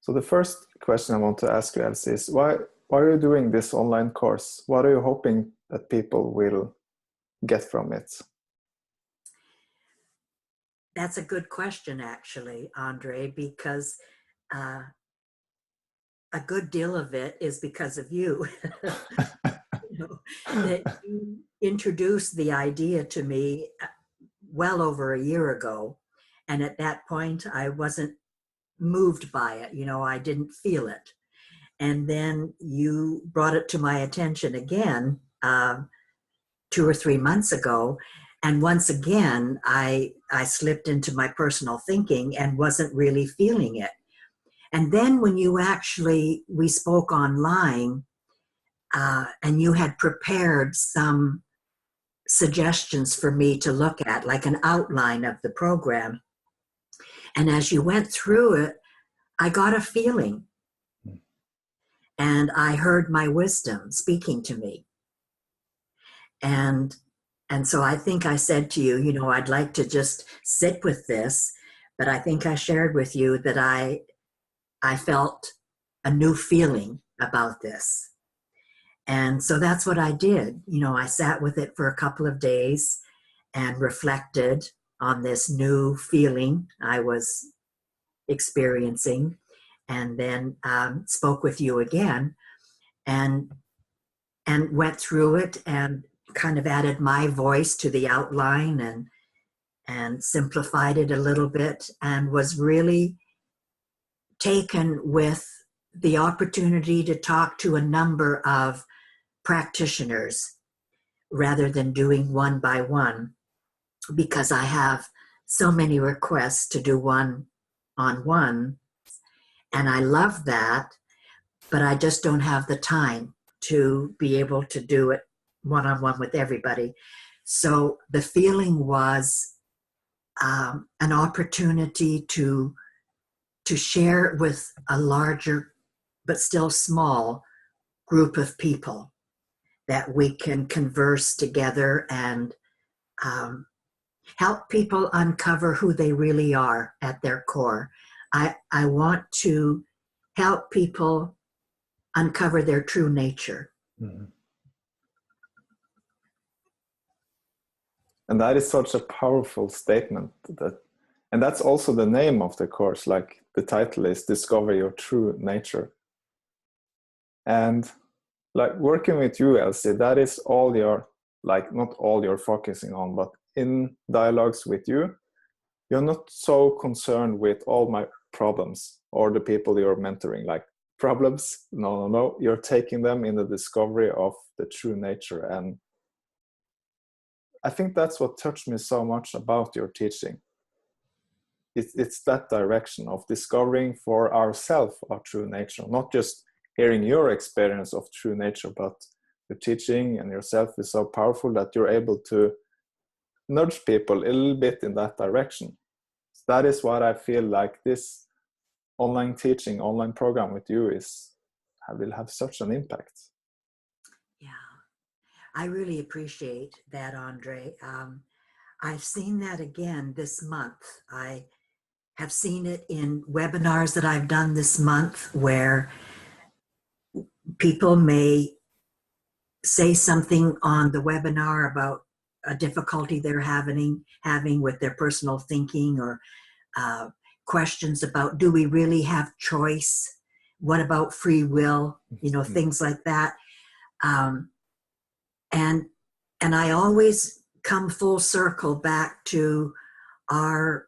So the first question I want to ask you, Elsie, is why are you doing this online course? What are you hoping that people will get from it? That's a good question, actually, Andre, because a good deal of it is because of you. You know, that you introduced the idea to me well over a year ago. And at that point, I wasn't moved by it. You know, I didn't feel it. And then you brought it to my attention again 2 or 3 months ago. And once again, I slipped into my personal thinking and wasn't really feeling it. And then when we spoke online, and you had prepared some suggestions for me to look at, like an outline of the program. And as you went through it, I got a feeling. And I heard my wisdom speaking to me. And so I think I said to you, you know, I'd like to just sit with this, but I think I shared with you that I felt a new feeling about this. And so that's what I did. You know, I sat with it for a couple of days and reflected on this new feeling I was experiencing, and then spoke with you again and went through it and kind of added my voice to the outline and simplified it a little bit, and was really taken with the opportunity to talk to a number of practitioners rather than doing one by one, because I have so many requests to do one-on-one, and I love that, but I just don't have the time to be able to do it one-on-one with everybody. So the feeling was an opportunity to share with a larger but still small group of people, that we can converse together and help people uncover who they really are at their core. I want to help people uncover their true nature. Mm-hmm. And that is such a powerful statement, and that's also the name of the course. Like, the title is Discover Your True Nature. And like, working with you, Elsie, that is all not all you're focusing on, but in dialogues with you, you're not so concerned with all my problems or the people you're mentoring, like problems. No. You're taking them in the discovery of the true nature. And I think that's what touched me so much about your teaching. It's that direction of discovering for ourselves our true nature, not just hearing your experience of true nature, but your teaching and yourself is so powerful that you're able to nudge people a little bit in that direction. So that is what I feel like this online teaching, online program with you will have such an impact. Yeah, I really appreciate that, Andre. I've seen that again this month. I have seen it in webinars that I've done this month, where people may say something on the webinar about a difficulty they're having with their personal thinking, or questions about, do we really have choice? What about free will? You know, things like that. And I always come full circle back to our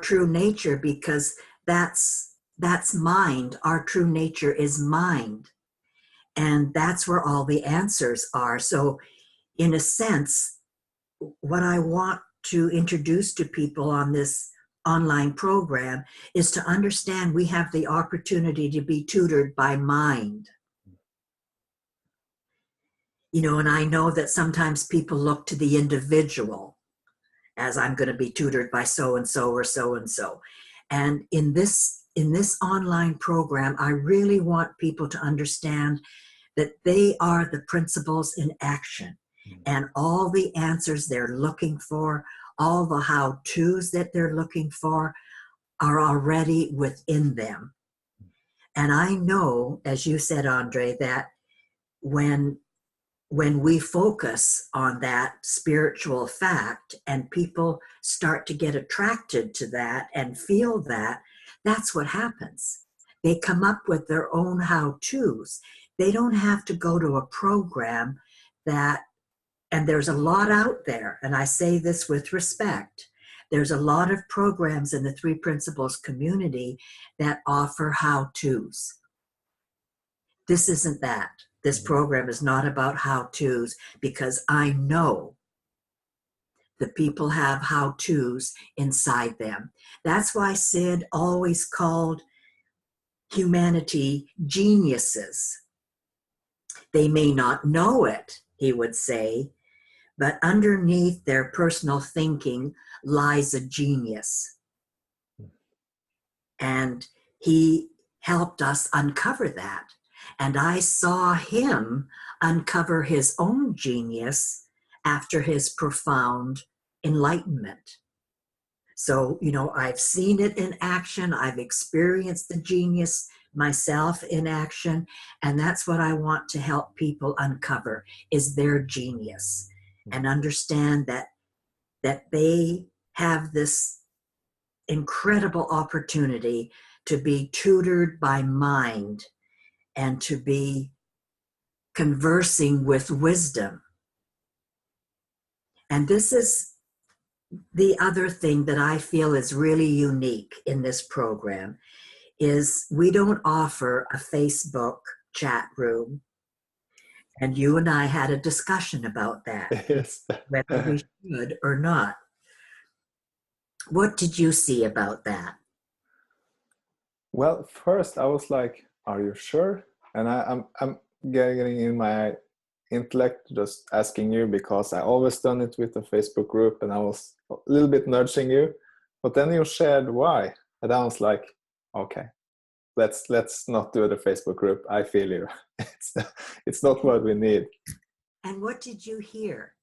true nature, because that's mind. Our true nature is mind. And that's where all the answers are. So in a sense, what I want to introduce to people on this online program is to understand we have the opportunity to be tutored by mind. You know, and I know that sometimes people look to the individual as, I'm going to be tutored by so-and-so or so-and-so. And in this online program, I really want people to understand that they are the principles in action, and all the answers they're looking for, all the how-tos that they're looking for, are already within them. And I know, as you said, Andre, that when we focus on that spiritual fact and people start to get attracted to that and feel that, that's what happens. They come up with their own how-tos. They don't have to go to a program that, and there's a lot out there, and I say this with respect, there's a lot of programs in the Three Principles community that offer how-tos. This isn't that. This program is not about how-tos, because I know the people have how-tos inside them. That's why Sid always called humanity geniuses. They may not know it, he would say, but underneath their personal thinking lies a genius. And he helped us uncover that. And I saw him uncover his own genius after his profound enlightenment. So, I've seen it in action. I've experienced the genius myself in action. And that's what I want to help people uncover, is their genius, and understand that they have this incredible opportunity to be tutored by mind and to be conversing with wisdom. And this is the other thing that I feel is really unique in this program, is we don't offer a Facebook chat room. And you and I had a discussion about that, Yes. whether we should or not. What did you see about that? Well, first I was like, are you sure? And I'm getting in my intellect just asking you, because I always done it with the Facebook group, and I was a little bit nudging you, but then you shared why, and I was like, okay, let's not do the Facebook group. I feel you. It's not what we need. And what did you hear?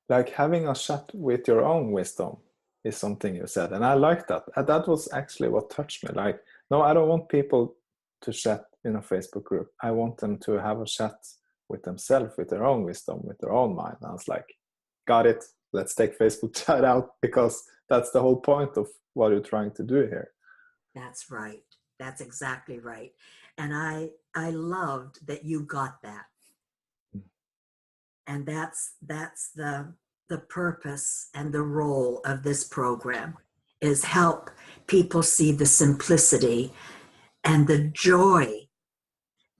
Like having a chat with your own wisdom is something you said, and I like that. And that was actually what touched me. Like, no, I don't want people to chat in a Facebook group. I want them to have a chat with themselves, with their own wisdom, with their own mind. And I was like, got it. Let's take Facebook chat out, because that's the whole point of what you're trying to do here. That's right. That's exactly right. And I loved that you got that. And that's the purpose and the role of this program, is help people see the simplicity and the joy,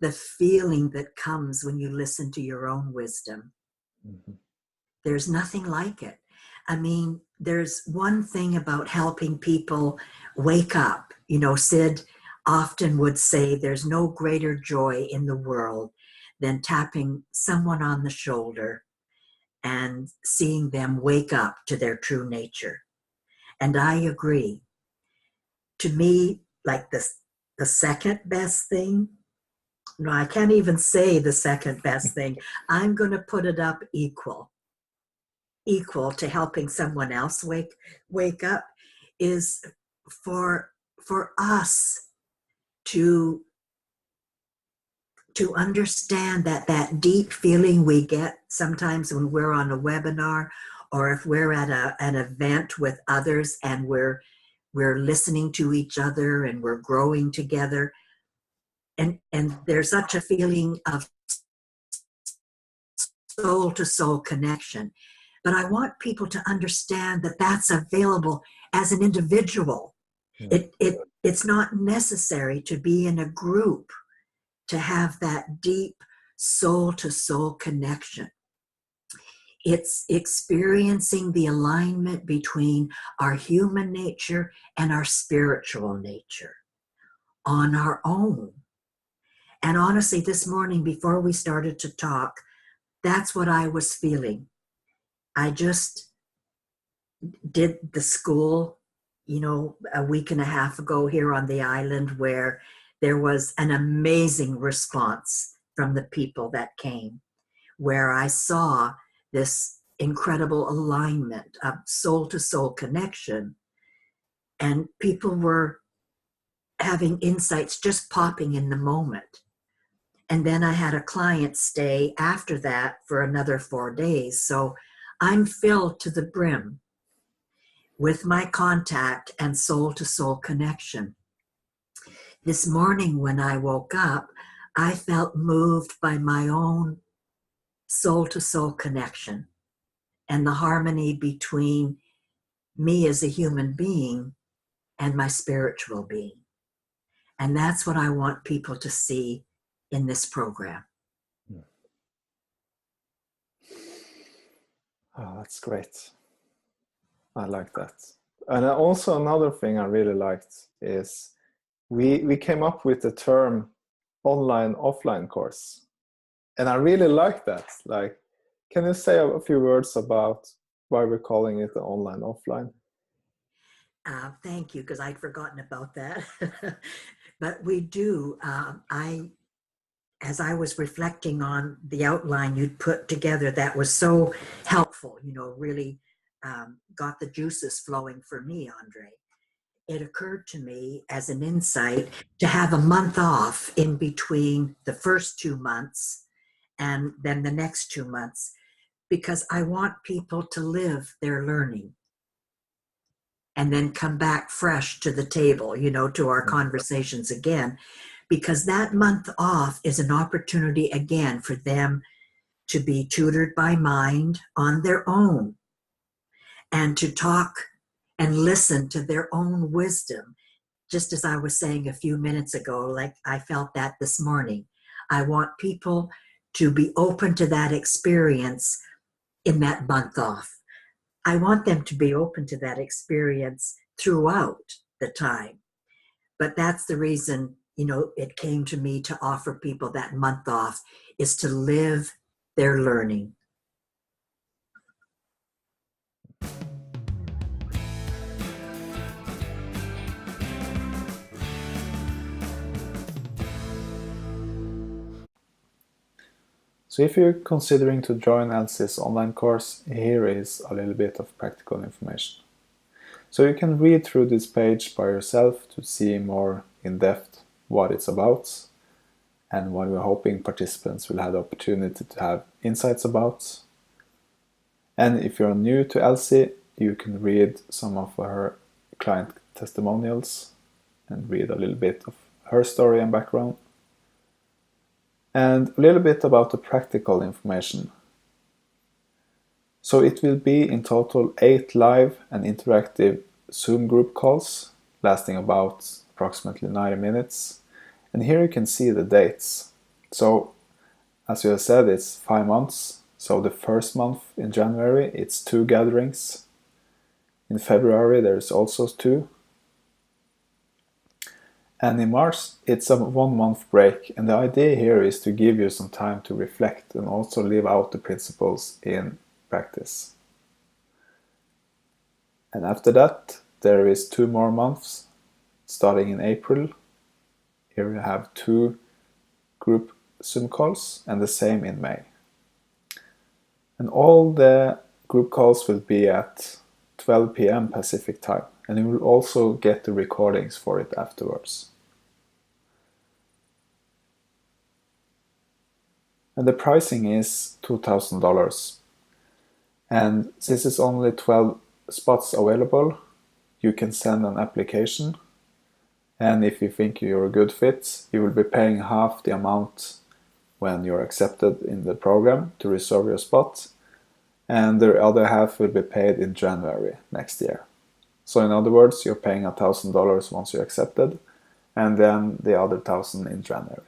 the feeling that comes when you listen to your own wisdom. Mm-hmm. There's nothing like it. I mean, there's one thing about helping people wake up. Sid often would say there's no greater joy in the world than tapping someone on the shoulder and seeing them wake up to their true nature. And I agree. To me, like the second best thing, no, I can't even say the second best thing. I'm going to put it up equal to helping someone else wake up, is for us to understand that deep feeling we get sometimes when we're on a webinar, or if we're at an event with others and we're listening to each other and we're growing together. And there's such a feeling of soul-to-soul connection. But I want people to understand that that's available as an individual. It's not necessary to be in a group to have that deep soul-to-soul connection. It's experiencing the alignment between our human nature and our spiritual nature on our own. And honestly, this morning, before we started to talk, that's what I was feeling. I just did the school, a week and a half ago here on the island, where there was an amazing response from the people that came, where I saw this incredible alignment, a soul-to-soul connection. And people were having insights just popping in the moment. And then I had a client stay after that for another 4 days. So I'm filled to the brim with my contact and soul-to-soul connection. This morning when I woke up, I felt moved by my own soul-to-soul connection and the harmony between me as a human being and my spiritual being. And that's what I want people to see in this program. Oh, that's great. I like that. And also another thing I really liked is we came up with the term online offline course. And I really like that. Like, can you say a few words about why we're calling it the online offline? Thank you, because I'd forgotten about that. But we do. As I was reflecting on the outline you'd put together, that was so helpful, really got the juices flowing for me, Andre. It occurred to me as an insight to have a month off in between the first 2 months and then the next 2 months, because I want people to live their learning and then come back fresh to the table, to our conversations again, because that month off is an opportunity again for them to be tutored by mind on their own and to talk and listen to their own wisdom. Just as I was saying a few minutes ago, like I felt that this morning. I want people to be open to that experience in that month off. I want them to be open to that experience throughout the time. But that's the reason, it came to me to offer people that month off, is to live their learning. So if you're considering to join Elsie's online course, here is a little bit of practical information. So you can read through this page by yourself to see more in depth what it's about and what we're hoping participants will have the opportunity to have insights about. And if you're new to Elsie, you can read some of her client testimonials and read a little bit of her story and background. And a little bit about the practical information. So it will be in total 8 live and interactive Zoom group calls lasting about approximately 90 minutes. And here you can see the dates. So as you have said, it's 5 months. So the first month in January, it's 2 gatherings. In February, there's also 2. And in March, it's a 1-month break. And the idea here is to give you some time to reflect and also live out the principles in practice. And after that, there is 2 more months, starting in April. Here you have 2 group Zoom calls, and the same in May. And all the group calls will be at 12 p.m. Pacific time, and you will also get the recordings for it afterwards. And the pricing is $2,000. And since it's only 12 spots available, you can send an application. And if you think you're a good fit, you will be paying half the amount when you're accepted in the program to reserve your spot. And the other half will be paid in January next year. So in other words, you're paying $1,000 once you're accepted, and then the other $1,000 in January.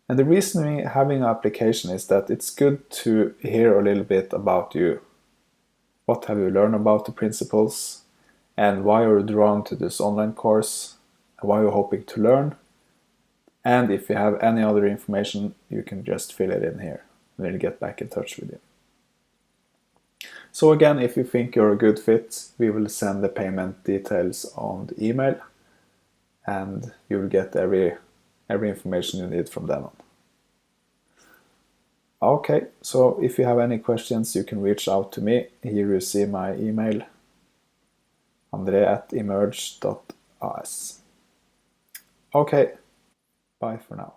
And the reason we're having an application is that it's good to hear a little bit about you. What have you learned about the principles, and why you're drawn to this online course, and why you're hoping to learn. And if you have any other information, you can just fill it in here, and we'll get back in touch with you. So again, if you think you're a good fit, we will send the payment details on the email, and you will get every information you need from then on. Okay, so if you have any questions, you can reach out to me. Here you see my email, andre@emerge.as. Okay, bye for now.